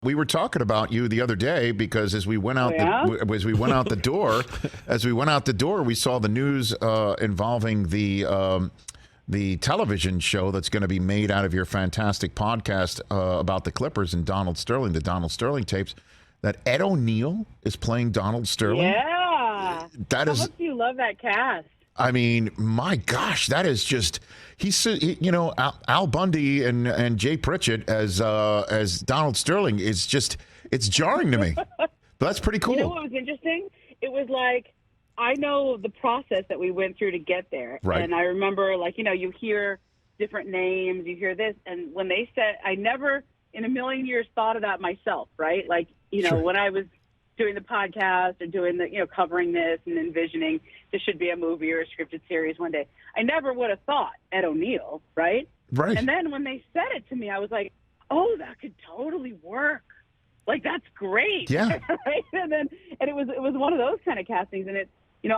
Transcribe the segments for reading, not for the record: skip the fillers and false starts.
We were talking about you the other day because as we went out the door, we saw the news involving the television show that's going to be made out of your fantastic podcast about the Clippers and Donald Sterling, the Donald Sterling tapes. That Ed O'Neill is playing Donald Sterling. Yeah, how much do you love that cast? I mean, my gosh, that is just Al Bundy and Jay Pritchett as Donald Sterling is just, it's jarring to me. But that's pretty cool. You know what was interesting? It was like, I know the process that we went through to get there. Right. And I remember, you hear different names, you hear this, and when they said, I never in a million years thought of that myself, right? Sure. When I was doing the podcast or doing the, covering this and envisioning this should be a movie or a scripted series one day, I never would have thought Ed O'Neill, right? Right. And then when they said it to me, I was like, oh, that could totally work. That's great. Yeah. Right? And it was one of those kind of castings. And it's,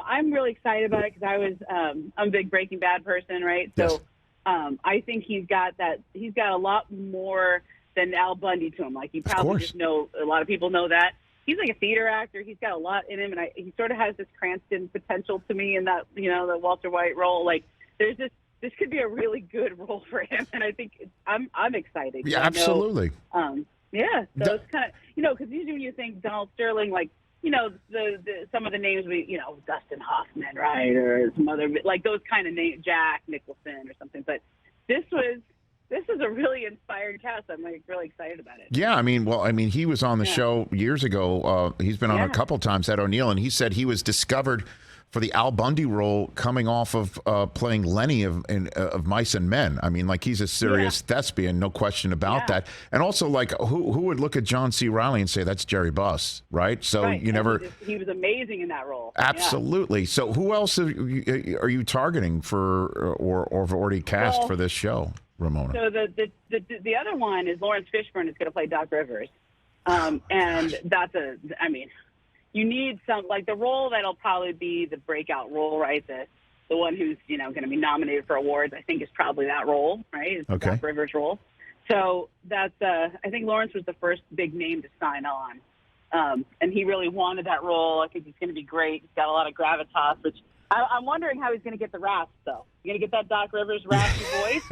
I'm really excited about it because I'm a big Breaking Bad person, right? Yes. So I think he's got a lot more than Al Bundy to him. You probably just know, a lot of people know that. He's like a theater actor. He's got a lot in him, and he sort of has this Cranston potential to me in that, the Walter White role. There's this could be a really good role for him, and I think I'm excited. Yeah, absolutely. Yeah, so it's kind of, because usually when you think Donald Sterling, the some of the names Dustin Hoffman, right, or some other those kind of names, Jack Nicholson or something. But this is a really inspired cast. I'm really excited about it. Yeah, he was on the show years ago. He's been on a couple times, Ed O'Neill, and he said he was discovered for the Al Bundy role coming off of playing Lenny of Mice and Men. He's a serious thespian, no question about that. And also, who would look at John C. Reilly and say that's Jerry Buss, right? So you never. He was amazing in that role. Absolutely. Yeah. So who else are you targeting for, or have already cast for this show, Ramona? So the other one is Laurence Fishburne is going to play Doc Rivers, and that's you need some, the role that'll probably be the breakout role, right? The one who's, going to be nominated for awards, I think is probably that role, right? It's okay. Doc Rivers' role. So that's, I think Laurence was the first big name to sign on. And he really wanted that role. I think he's going to be great. He's got a lot of gravitas, which I'm wondering how he's going to get the raps, though. You going to get that Doc Rivers raspy voice?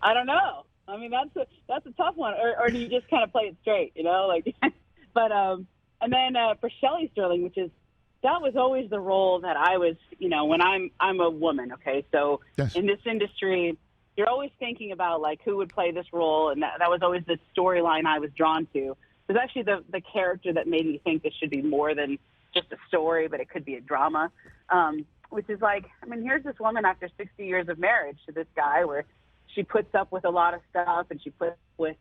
I don't know. That's a tough one. Or do you just kind of play it straight, but, and then for Shelley Sterling, that was always the role that I was, when I'm a woman, okay? So in this industry, you're always thinking about, who would play this role, and that was always the storyline I was drawn to. It was actually the character that made me think this should be more than just a story, but it could be a drama, which is here's this woman after 60 years of marriage to this guy where she puts up with a lot of stuff, and she puts with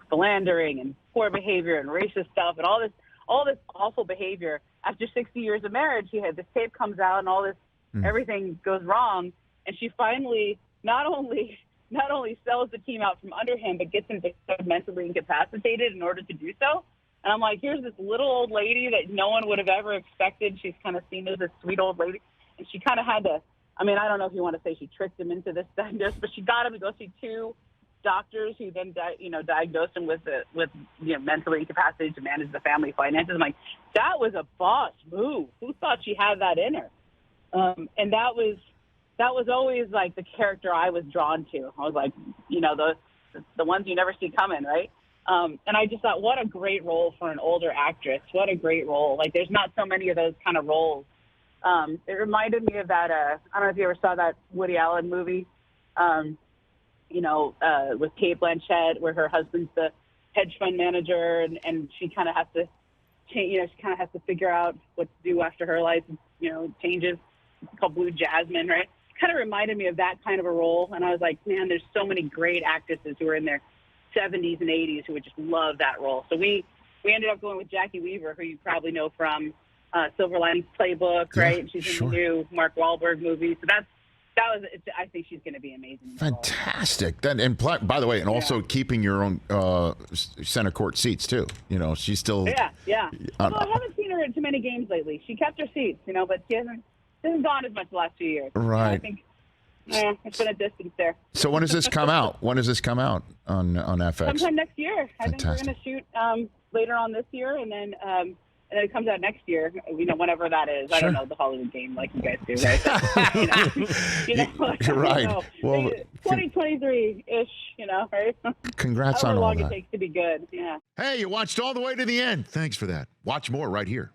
philandering and poor behavior and racist stuff and all this awful behavior. After 60 years of marriage, this tape comes out and all this, everything goes wrong. And she finally not only sells the team out from under him, but gets him mentally incapacitated in order to do so. And I'm here's this little old lady that no one would have ever expected. She's kind of seen as a sweet old lady. And she kind of had to, I don't know if you want to say she tricked him into this, but she got him to go see two doctors who then, diagnosed him with mentally incapacitated to manage the family finances. I'm that was a boss move. Who thought she had that in her? And that was always the character I was drawn to. I was the ones you never see coming, right? And I just thought, what a great role for an older actress. What a great role. There's not so many of those kind of roles. It reminded me of that, I don't know if you ever saw that Woody Allen movie, with Cate Blanchett, where her husband's the hedge fund manager, and she kind of has to change, she kind of has to figure out what to do after her life, changes. It's called Blue Jasmine, right? It kind of reminded me of that kind of a role. And I was man, there's so many great actresses who are in their 70s and 80s who would just love that role. So we ended up going with Jackie Weaver, who you probably know from Silver Linings Playbook, right? And she's in the new Mark Wahlberg movie. So I think she's going to be amazing. Fantastic. And by the way, and also keeping your own center court seats too. She's still. Yeah. Well, I haven't seen her in too many games lately. She kept her seats, but she hasn't gone as much the last few years. Right. I think It's been a distance there. So when does this come out? When does this come out on FX? Sometime next year. I think we're Fantastic. going to shoot later on this year, and then it comes out next year. Whenever that is. Sure. I don't know the Hollywood game like you guys do, right? You're right. Well, 2023-ish. Right? Congrats on How all long that. it takes to be good. Yeah. Hey, you watched all the way to the end. Thanks for that. Watch more right here.